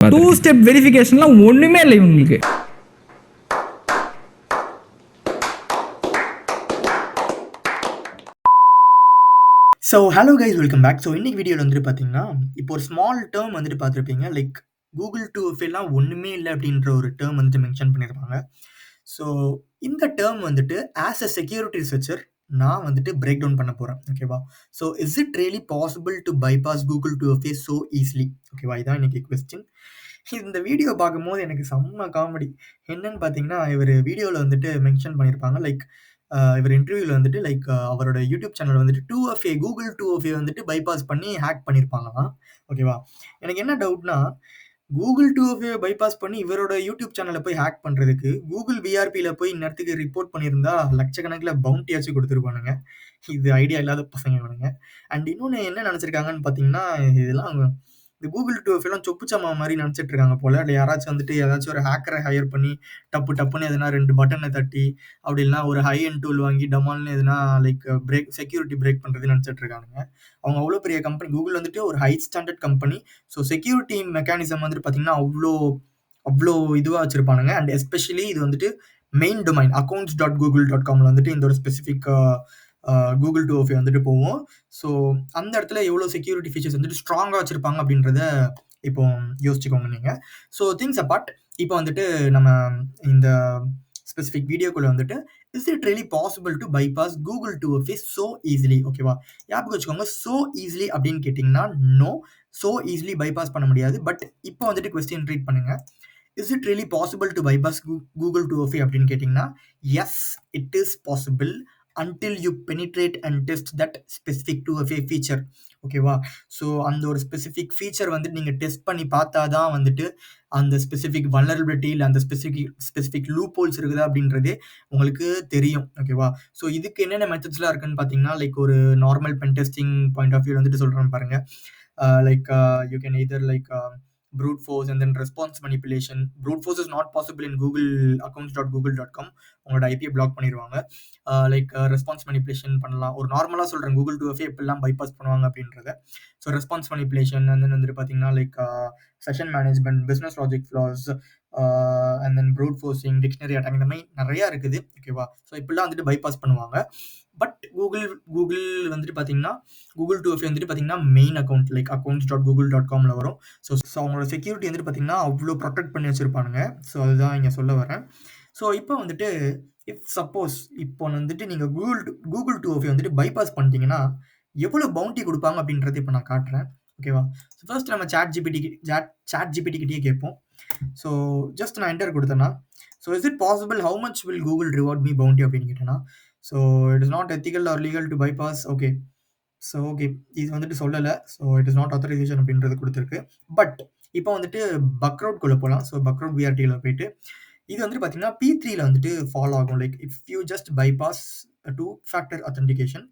2 step வெரிஃபிகேஷன்லாம் ஒன்றுமே இல்லை இவங்களுக்கு. So hello guys, welcome back. So இன்னைக்கு வீடியோவில் வந்துட்டு பார்த்தீங்கன்னா, இப்போ ஒரு ஸ்மால் டேர்ம் வந்துட்டு பார்த்துருப்பீங்க. லைக் கூகுள் டு எல்லாம் ஒன்றுமே இல்லை அப்படின்ற ஒரு டேர்ம் வந்துட்டு மென்ஷன் பண்ணியிருப்பாங்க. ஸோ இந்த டேர்ம் வந்துட்டு ஆஸ் அ செக்யூரிட்டி ரிசர்ச்சர் நான் வந்துட்டு பிரேக் டவுன் பண்ண போகிறேன். ஓகேவா? So is it really possible to bypass Google to so easily? ஓகேவா? இதான் இன்னைக்கு கொஸ்டின். இந்த வீடியோ பார்க்கும்போது எனக்கு செம்ம காமெடி. என்னன்னு பார்த்தீங்கன்னா, இவர் வீடியோவில் வந்துட்டு மென்ஷன் பண்ணியிருப்பாங்க. லைக் இவர் இன்டர்வியூவில் வந்துட்டு லைக் அவரோட யூடியூப் சேனல் வந்துட்டு கூகுள் 2FA வந்துட்டு பைபாஸ் பண்ணி ஹேக் பண்ணியிருப்பாங்களாம். ஓகேவா? எனக்கு என்ன டவுட்னா, கூகுள் 2FA பைபாஸ் பண்ணி இவரோட யூடியூப் சேனலை போய் ஹேக் பண்ணுறதுக்கு கூகுள் விஆர்பியில் போய் இந்நேரத்துக்கு ரிப்போர்ட் பண்ணியிருந்தா லட்சக்கணக்கில் பவுண்டியாச்சும் கொடுத்துருப்பானுங்க. இது ஐடியா இல்லாத பசங்க இவனுங்க. அண்ட் இன்னொன்று என்ன நினச்சிருக்காங்கன்னு பார்த்தீங்கன்னா, இதெல்லாம் இந்த கூகுள் 2FAலாம் சொப்புச்சம்மா மாதிரி நினச்சிட்டு இருக்காங்க போல. இல்லை யாராச்சும் வந்துட்டு ஏதாச்சும் ஒரு ஹேக்கரை ஹையர் பண்ணி டப்புன்னு எதனா 2 பட்டனை தட்டி அப்படி இல்லைனா ஒரு ஹை அண்ட் டூல் வாங்கி டமால்னு எதுனா லைக் செக்யூரிட்டி பிரேக் பண்ணுறது நினச்சிட்டு இருக்கானுங்க. அவங்க அவ்வளோ பெரிய கம்பெனி. கூகுள் வந்துட்டு ஒரு high standard company. So security mechanism வந்துட்டு பார்த்தீங்கன்னா அவ்வளோ இதுவாக வச்சுருப்பானுங்க. அண்ட் எஸ்பெஷலி இது வந்துட்டு மெயின் டொமைன் accounts.google.comல வந்துட்டு இந்த ஒரு ஸ்பெசிஃபிக் கூகுள் 2FA வந்துட்டு போவோம். ஸோ அந்த இடத்துல எவ்வளோ செக்யூரிட்டி ஃபீச்சர்ஸ் வந்துட்டு ஸ்ட்ராங்காக வச்சுருப்பாங்க அப்படின்றத இப்போ யோசிச்சுக்கோங்க நீங்கள். ஸோ திங்ஸ் அபார்ட், இப்போ வந்துட்டு நம்ம இந்த ஸ்பெசிஃபிக் வீடியோக்குள்ளே வந்துட்டு is it really possible to bypass Google 2FA so easily? ஓகேவா? ஞாபகம் வச்சுக்கோங்க, ஸோ ஈஸிலி அப்படின்னு கேட்டிங்கன்னா நோ, ஸோ ஈஸிலி பைபாஸ் பண்ண முடியாது. பட் இப்போ வந்துட்டு கொஸ்டின் ரீட் பண்ணுங்க. Is it really possible to bypass Google 2FA அப்படின்னு கேட்டிங்கன்னா yes, it is possible until you penetrate and test that specific 2FA feature. ஓகேவா? ஸோ அந்த ஒரு ஸ்பெசிஃபிக் ஃபீச்சர் வந்துட்டு நீங்கள் டெஸ்ட் பண்ணி பார்த்தா தான் வந்துட்டு அந்த ஸ்பெசிஃபிக் வல்னரபிலிட்டி இல்லை அந்த ஸ்பெசிஃபிக் லூப் ஹோல்ஸ் இருக்குதா அப்படின்றதே உங்களுக்கு தெரியும். ஓகேவா? ஸோ இதுக்கு என்னென்ன மெத்தட்ஸ்லாம் இருக்குன்னு பார்த்தீங்கன்னா, லைக் ஒரு normal pen testing point of view வந்துட்டு சொல்கிறேன் பாருங்க. Like you can either like brute force and then response manipulation. Brute force is not possible in Google accounts.google.com. உங்களோட ஐபியை பிளாக் பண்ணிடுவாங்க. லைக் ரெஸ்பான்ஸ் மனிப்புலேஷன் பண்ணலாம். ஒரு நார்மலாக சொல்கிறேன், கூகுள் 2FA எப்படிலாம் பைபாஸ் பண்ணுவாங்க அப்படின்றத. So response manipulation and then வந்துட்டு பார்த்தீங்கன்னா like session management, business logic flaws and then brute forcing, dictionary attack, இந்த மாதிரி நிறையா இருக்குது. ஓகேவா? ஸோ இப்படிலாம் வந்துட்டு பைபாஸ் பண்ணுவாங்க. பட் கூகுள் வந்துட்டு பார்த்தீங்கன்னா கூகுள் 2FA வந்துட்டு பார்த்தீங்கன்னா மெயின் அக்கௌண்ட் லைக் accounts.google.comல வரும். ஸோ அவங்களோட செக்யூரிட்டி வந்துட்டு பார்த்தீங்கன்னா அவ்வளோ ப்ரொடெக்ட் பண்ணி வச்சுருப்பானுங்க. ஸோ அதுதான் இங்கே சொல்ல வரேன். ஸோ இப்போ வந்துட்டு இஃப் சப்போஸ் இப்போ வந்துட்டு நீங்கள் கூகுள் 2FA வந்துட்டு பைபாஸ் பண்ணிட்டீங்கன்னா எவ்வளோ பவுண்டி கொடுப்பாங்க அப்படின்றத இப்போ நான் காட்டுறேன். ஓகேவா? ஸோ ஃபர்ஸ்ட் நம்ம சாட் ஜிபிடி கிட்டே கேட்போம். ஸோ ஜஸ்ட் நான் என்டர் கொடுத்தேன்னா, so is it possible, how much will Google reward me bounty அப்படின்னு கேட்டேன்னா, so it is not ethical or legal to bypass. Okay, so okay, இது வந்துட்டு சொல்லலை. So it is not authorization அப்படின்றது கொடுத்துருக்கு. But இப்போ வந்துட்டு பக்ரவுட்குள்ளே போகலாம். ஸோ பக்ரவுட் விஆர்டியில் போயிட்டு இது வந்துட்டு பார்த்தீங்கன்னா P3ல வந்துட்டு ஃபாலோ ஆகும். Like if you just bypass 2-factor authentication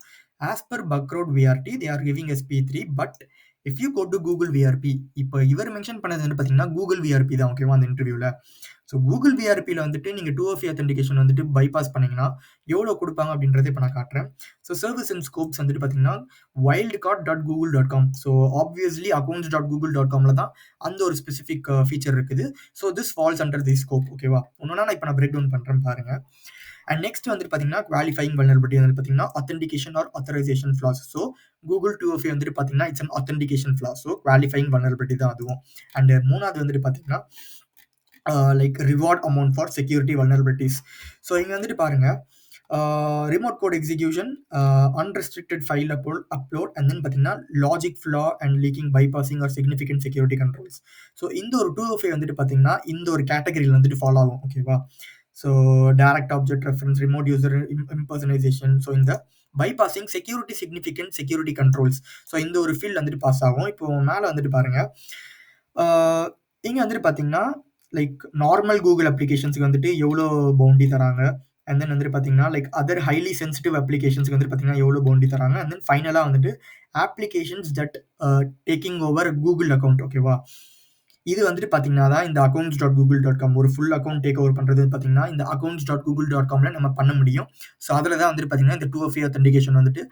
as per Bugcrowd VRT they are giving us P3. But if you go to Google VRP, இப்போ இவர் மென்ஷன் பண்ணது வந்து பார்த்தீங்கன்னா கூகுள் விஆர்பி தான். ஓகேவா? அந்த இன்டர்வியூவில். ஸோ கூகுள் விஆர்பியில் வந்துட்டு நீங்கள் 2FA authentication வந்துட்டு பைபாஸ் பண்ணிங்கன்னா எவ்வளோ கொடுப்பாங்க அப்படின்றத இப்போ நான் காட்டுறேன். ஸோ சர்வீஸ் அண்ட் ஸ்கோப்ஸ் வந்துட்டு பார்த்தீங்கன்னா wildcard.google.com. ஸோ ஆப்வியஸ்லி accounts.google.comல தான் அந்த ஒரு ஸ்பெசிஃபிக் ஃபீச்சர் இருக்குது. So this falls under the scope. ஓகேவா? ஒன்றுனா நான் இப்போ நான் பிரேக் டவுன் பண்ணுறேன் பாருங்க. அண்ட் நெக்ஸ்ட் வந்துட்டு பார்த்தீங்கன்னா குவாலிஃபைங் வல்னரபிலிட்டி வந்துட்டு பார்த்தீங்கன்னா authentication or authorization flaws. So Google 2FA வந்துட்டு பார்த்தீங்கன்னா it's an authentication flaw. So qualifying vulnerability தான் அதுவும். அண்ட் மூணாவது வந்துட்டு பார்த்தீங்கன்னா like reward amount for security vulnerabilities. So இங்கே வந்துட்டு பாருங்க, remote code execution, unrestricted file upload and then பார்த்தீங்கன்னா logic flaw and leaking bypassing are significant security controls. So இந்த ஒரு 2FA வந்துட்டு பார்த்தீங்கன்னா இந்த ஒரு கேட்டகரியில் வந்துட்டு ஃபாலோ ஆகும். ஓகேவா? So direct object reference, remote user impersonation, so இந்த bypassing security significant security controls. So இந்த ஒரு ஃபீல்ட் வந்துட்டு பாஸ் ஆகும். இப்போ மேலே வந்துட்டு பாருங்க, இங்கே வந்துட்டு பார்த்தீங்கன்னா லைக் நார்மல் கூகுள் அப்ளிகேஷன்ஸுக்கு வந்துட்டு எவ்வளோ பவுண்டி தராங்க. அண்ட் தென் வந்துட்டு பார்த்தீங்கன்னா லைக் அதர் ஹைலி சென்சிட்டிவ் அப்ளிகேஷன்ஸ்க்கு வந்துட்டு பார்த்தீங்கன்னா எவ்வளோ பவுண்டி தராங்க. அண்ட் தென் ஃபைனலாக வந்துட்டு applications that taking over Google account. ஓகேவா? இது வந்துட்டு பார்த்தீங்கன்னா தான் இந்த accounts.google.com ஒரு ஃபுல் அக்கௌண்ட் டேக் ஓவர் பண்ணுறது பார்த்தீங்கன்னா இந்த accounts.google.comல நம்ம பண்ண முடியும். ஸோ அதில் தான் வந்துட்டு பார்த்தீங்கன்னா இந்த 2FA authentication வந்துட்டு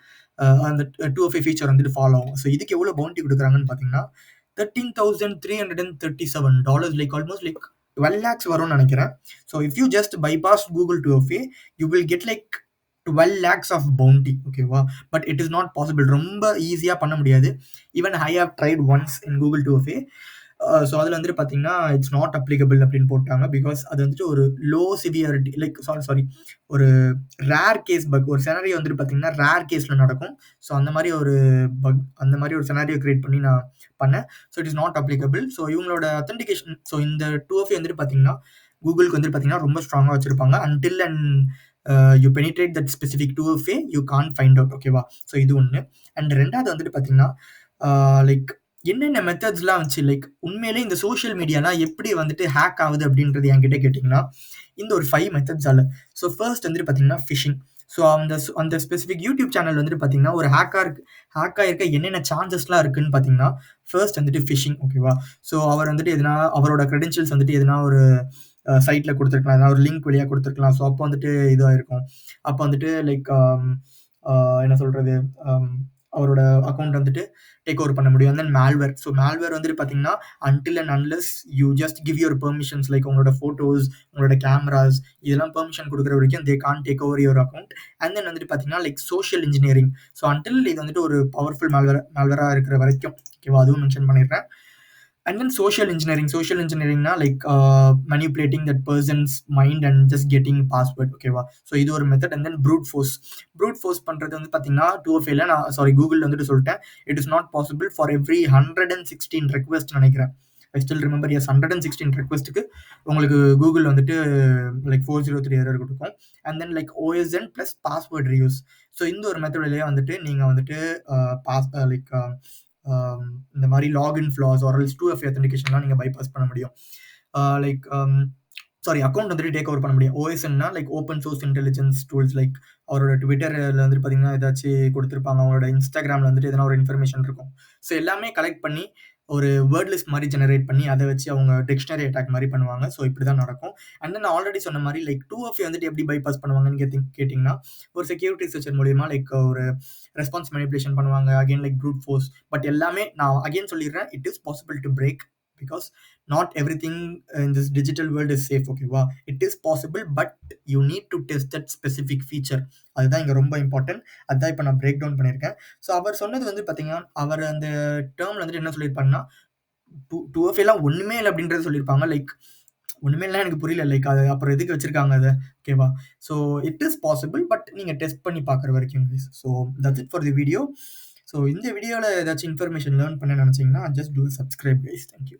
அந்த 2FA ஃபீச்சர் வந்துட்டு ஃபாலோ ஆகும். ஸோ இதுக்கு எவ்வளோ பவுண்டி கொடுக்குறாங்கன்னு பார்த்தீங்கன்னா $13,337, லைக் ஆல்மோஸ்ட் லைக் 12 lakhs வரும்னு நினைக்கிறேன். So if you just bypass Google 2FA, you will get like 12 lakhs of bounty. ஓகேவா? But it is not possible. ரொம்ப ஈஸியா பண்ண முடியாது. Even I have tried once in Google 2FA. ஸோ அதில் வந்துட்டு பார்த்தீங்கன்னா இட்ஸ் நாட் அப்ளிகபிள் அப்படின்னு போட்டாங்க. பிகாஸ் அது வந்துட்டு ஒரு லோ சிவியாரிட்டி, லைக் சாரி ஒரு ரேர் கேஸ் பக், ஒரு செனாரியோ வந்துட்டு பார்த்தீங்கன்னா ரேர் கேஸில் நடக்கும். ஸோ அந்த மாதிரி ஒரு பக், அந்த மாதிரி ஒரு செனாரியோ கிரியேட் பண்ணி நான் பண்ணேன். So it is not applicable. So இவங்களோட அத்தன்டிகேஷன், ஸோ இந்த 2FA வந்துட்டு பார்த்தீங்கன்னா கூகுளுக்கு வந்துட்டு பார்த்தீங்கன்னா ரொம்ப ஸ்ட்ராங்காக வச்சுருப்பாங்க. Until and you penetrate that specific 2FA you can find out. ஓகேவா? ஸோ இது ஒன்று. அண்ட் ரெண்டாவது வந்துட்டு பார்த்தீங்கன்னா லைக் என்னென்ன மெத்தட்ஸ்லாம் வச்சு, லைக் உண்மையிலே இந்த சோஷியல் மீடியாலாம் எப்படி வந்துட்டு ஹேக் ஆகுது அப்படின்றது என்கிட்ட கேட்டிங்கன்னா இந்த ஒரு 5 மெத்தட்ஸால. ஸோ ஃபர்ஸ்ட் வந்துட்டு பார்த்தீங்கன்னா ஃபிஷிங். ஸோ அந்த ஸ்பெசிஃபிக் யூடியூப் சேனல் வந்துட்டு பார்த்தீங்கன்னா ஒரு ஹேக்காக இருக்க என்னென்ன சான்சஸ்லாம் இருக்குன்னு பார்த்தீங்கன்னா ஃபர்ஸ்ட் வந்துட்டு ஃபிஷிங். ஓகேவா? ஸோ அவர் வந்துட்டு எதனா அவரோட க்ரெடென்ஷியல்ஸ் வந்துட்டு எதனா ஒரு சைட்டில் கொடுத்துருக்கலாம், ஏதாவது ஒரு லிங்க் வழியாக கொடுத்துருக்கலாம். ஸோ அப்போ வந்துட்டு இதாக இருக்கும். அப்போ வந்துட்டு லைக் என்ன சொல்கிறது, அவரோட அக்கௌண்ட் வந்துட்டு டேக் ஓவர் பண்ண முடியும். தென் மேல்வேர். ஸோ மேல்வேர் வந்துட்டு பார்த்தீங்கன்னா until and unless you just give your permissions, like உங்களோட ஃபோட்டோஸ், உங்களோட கேமராஸ், இதெல்லாம் பெர்மிஷன் கொடுக்குற வரைக்கும் they can take over your account. And then வந்துட்டு பார்த்தீங்கன்னா like social engineering. So until இது வந்துட்டு ஒரு பவர்ஃபுல் மேல்வேராக இருக்கிற வரைக்கும். ஓகேவா? அதுவும் மென்ஷன் பண்ணிடுறேன். And then social engineering na like manipulating that person's mind and just getting password. ஓகேவா? ஸோ இது ஒரு method. And then fruit force பண்ணுறது வந்து பார்த்தீங்கன்னா 2FA நான் சாரி கூகுளில் வந்துட்டு சொல்லிட்டேன். It is not possible for every 116 request நினைக்கிறேன். ஐ ஸ்டில் ரிமெம்பர், எஸ் 116 ரெக்வெஸ்ட்டுக்கு உங்களுக்கு கூகுள் வந்துட்டு லைக் 403 எரர் கொடுக்கும். And then like OSN plus password reuse. So இந்த ஒரு மெத்தட்லேயே வந்துட்டு நீங்கள் வந்துட்டு லைக் இந்த மாதிரி login flaws or else 2FA அத்தன்டிகேஷன்லாம் நீங்கள் பைபாஸ் பண்ண முடியும். லைக் சாரி அக்கௌண்ட் வந்துட்டு டேக் ஓவர் பண்ண முடியும். OSNனா like open source intelligence tools. Like அவரோட ட்விட்டரில் வந்துட்டு பார்த்தீங்கன்னா ஏதாச்சும் கொடுத்துருப்பாங்க, அவங்களோட இன்ஸ்டாகிராமில் வந்துட்டு எதனா ஒரு இன்ஃபர்மேஷன் இருக்கும். ஸோ எல்லாமே கலெக்ட் பண்ணி ஒரு வேர்ட் லிஸ்ட் மாதிரி ஜெனரேட் பண்ணி அதை வச்சு அவங்க டிக்ஷனரி அட்டாக் மாதிரி பண்ணுவாங்க. ஸோ இப்படி தான் நடக்கும். அண்ட் தென் ஆல்ரெடி சொன்ன மாதிரி லைக் 2FA வந்துட்டு எப்படி பைபாஸ் பண்ணுவாங்கன்னு கேட்டிங்கன்னா ஒரு செக்யூரிட்டி செக்ஷன் மூலியமா லைக் ஒரு ரெஸ்பான்ஸ் மேனிபுலேஷன் பண்ணுவாங்க. Again like brute force. But எல்லாமே நான் அகைன் சொல்லிடுறேன், it is possible to break because not every thing in this digital world is safe. ஓகேவா? It is possible but you need to test that specific feature. அதுதான் இங்கே ரொம்ப important. அதுதான் இப்போ நான் பிரேக் டவுன் பண்ணியிருக்கேன். ஸோ அவர் சொன்னது வந்து பார்த்தீங்கன்னா அவர் அந்த டேர்மில் வந்துட்டு என்ன சொல்லியிருப்பாங்கன்னா 2FAலாம் ஒன்றுமே இல்லை அப்படின்றத சொல்லியிருப்பாங்க. லைக் ஒன்றுமே இல்லை எனக்கு புரியல. லைக் அது அப்புறம் எதுக்கு வச்சிருக்காங்க அதை? ஓகேவா? So it is possible but நீங்கள் டெஸ்ட் பண்ணி பார்க்குற வரைக்கும். So that's it for the video. So இந்த வீடியோவில் ஏதாச்சும் இன்ஃபர்மேஷன் லேர்ன் பண்ண நினச்சிங்கன்னா just two subscribe guys. Thank you.